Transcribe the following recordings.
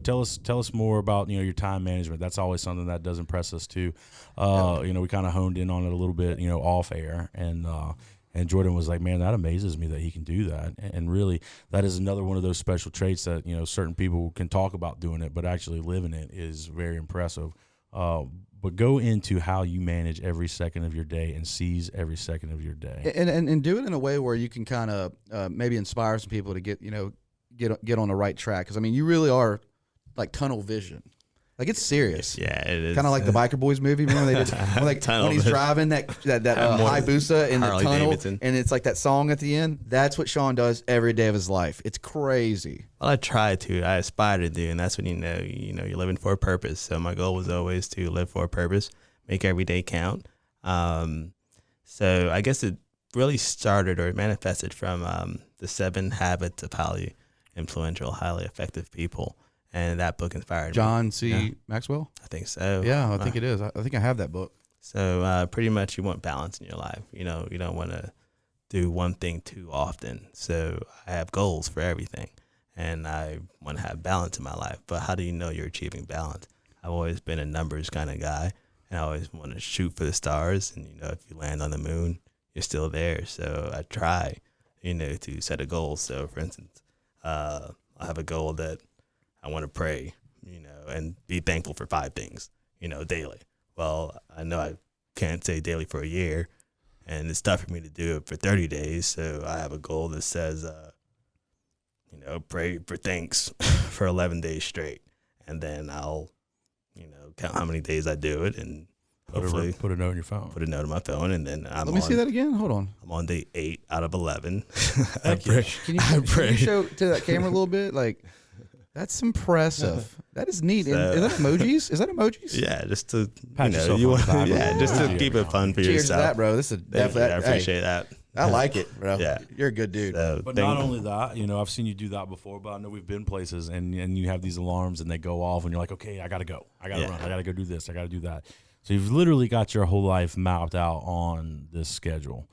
Tell us more about your time management. That's always something that does impress us too. We kind of honed in on it a little bit, off air, and Jourdan was like, man, that amazes me that he can do that. And really, that is another one of those special traits that certain people can talk about doing it, but actually living it is very impressive. But go into how you manage every second of your day and seize every second of your day, and do it in a way where you can kind of maybe inspire some people to get on the right track. Because I mean, you really are like tunnel vision. Like, it's serious. Yeah, it is. Kind of like the Biker Boys movie. Remember when they did when he's driving that Hayabusa in the tunnel, Davidson. And it's like that song at the end. That's what Shawn does every day of his life. It's crazy. Well, I aspire to do, and that's when you're living for a purpose. So my goal was always to live for a purpose, make every day count. So I guess it really started or manifested from the 7 Habits of Highly Influential, Highly Effective People. And that book inspired John me. C. Maxwell? I think so. Yeah, I think it is. I think I have that book. So pretty much you want balance in your life. You don't want to do one thing too often. So I have goals for everything. And I want to have balance in my life. But how do you know you're achieving balance? I've always been a numbers kind of guy. And I always want to shoot for the stars. And, if you land on the moon, you're still there. So I try, to set a goal. So, for instance, I have a goal that I want to pray, and be thankful for 5 things, daily. Well, I know I can't say daily for a year, and it's tough for me to do it for 30 days. So I have a goal that says, pray for thanks for 11 days straight. And then I'll, count how many days I do it, and hopefully put a note on your phone. Put a note on my phone, and then Let me see that again. Hold on. I'm on day 8 out of 11. Can you show to that camera a little bit? Like, that's impressive. That is neat. So, is that emojis? Is that emojis? Yeah, just to just to keep it fun for Cheers yourself. To that, bro. This is definitely. I appreciate that. I like it, bro. Yeah, you're a good dude. So, but not only that, I've seen you do that before. But I know we've been places, and you have these alarms, and they go off, and you're like, okay, I gotta go. I gotta run. I gotta go do this. I gotta do that. So you've literally got your whole life mapped out on this schedule,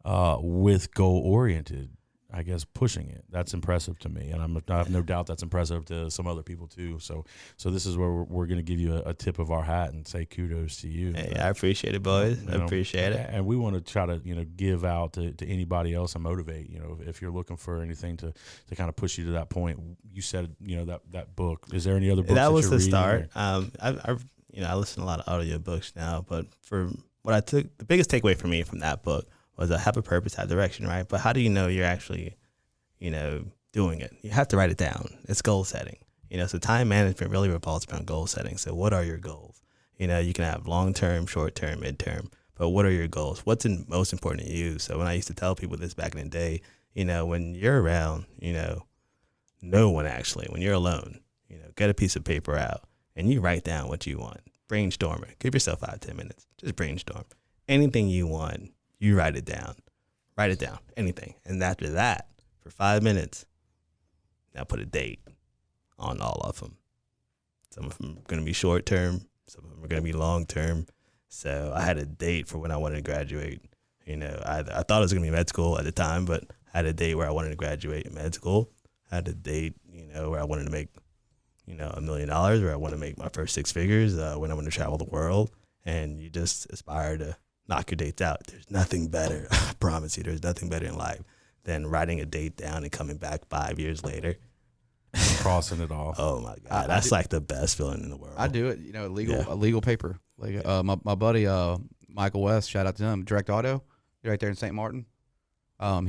with goal oriented. I guess pushing it. That's impressive to me, and I have no doubt that's impressive to some other people too. So this is where we're going to give you a tip of our hat and say kudos to you. Hey, I appreciate it, boys. I appreciate it. And we want to try to give out to anybody else and motivate. If you're looking for anything to kind of push you to that point, you said that book. Is there any other books that was the reading, start? I listen to a lot of audio books now, but for what I took, the biggest takeaway for me from that book was have a purpose, have direction, right? But how do you know you're actually, doing it? You have to write it down. It's goal setting. So time management really revolves around goal setting. So what are your goals? You can have long-term, short-term, mid-term, but what are your goals? What's most important to you? So when I used to tell people this back in the day, when you're around, no one actually, when you're alone, get a piece of paper out and you write down what you want. Brainstorm it. Give yourself 5-10 minutes. Just brainstorm. Anything you want. You write it down, anything. And after that, for 5 minutes, now put a date on all of them. Some of them are going to be short term. Some of them are going to be long term. So I had a date for when I wanted to graduate. I thought it was going to be med school at the time, but I had a date where I wanted to graduate in med school. I had a date, where I wanted to make, $1 million, where I want to make my first 6 figures, when I want to travel the world. And you just aspire to knock your dates out. There's nothing better. I promise you, there's nothing better in life than writing a date down and coming back 5 years later. Crossing it off. Oh my God. That's like the best feeling in the world. I do it, a legal paper. Like my buddy Michael West, shout out to him, Direct Auto, right there in St. Martin. I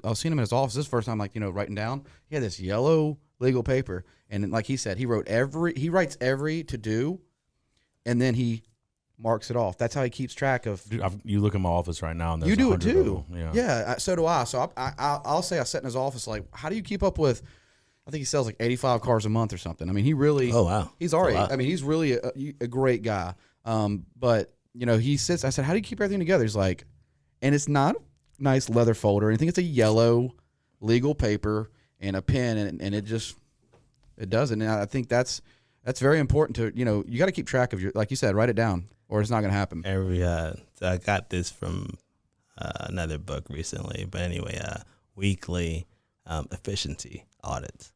was seeing him in his office. This is the first time, writing down. He had this yellow legal paper, and like he said, he writes every to do, and then he marks it off. That's how he keeps track of. Dude, you look in my office right now, and there's you do it 100 too. of them. Yeah, so do I. So I'll say I sit in his office. Like, how do you keep up with? I think he sells like 85 cars a month or something. I mean, he really. Oh wow. He's already. I mean, he's really a great guy. But he sits. I said, how do you keep everything together? He's like, and it's not a nice leather folder or anything. It's a yellow legal paper and a pen, and it does it. And I think that's very important to you got to keep track of your, like you said, write it down, or it's not going to happen. So I got this from another book recently, but anyway, weekly efficiency audits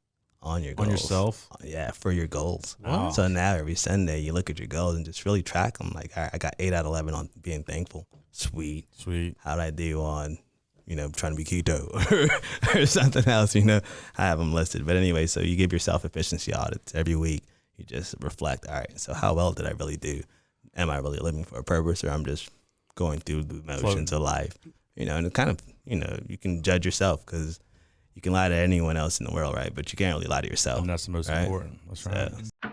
on your goals. On yourself? Yeah, for your goals. Wow. So now every Sunday you look at your goals and just really track them. Like, all right, I got 8 out of 11 on being thankful. Sweet. How'd I do on, trying to be keto or something else, I have them listed. But anyway, so you give yourself efficiency audits every week. You just reflect, all right, so how well did I really do? Am I really living for a purpose, or I'm just going through the motions of life? And it kind of, you can judge yourself, because you can lie to anyone else in the world, right? But you can't really lie to yourself. And that's the most important. That's right. So,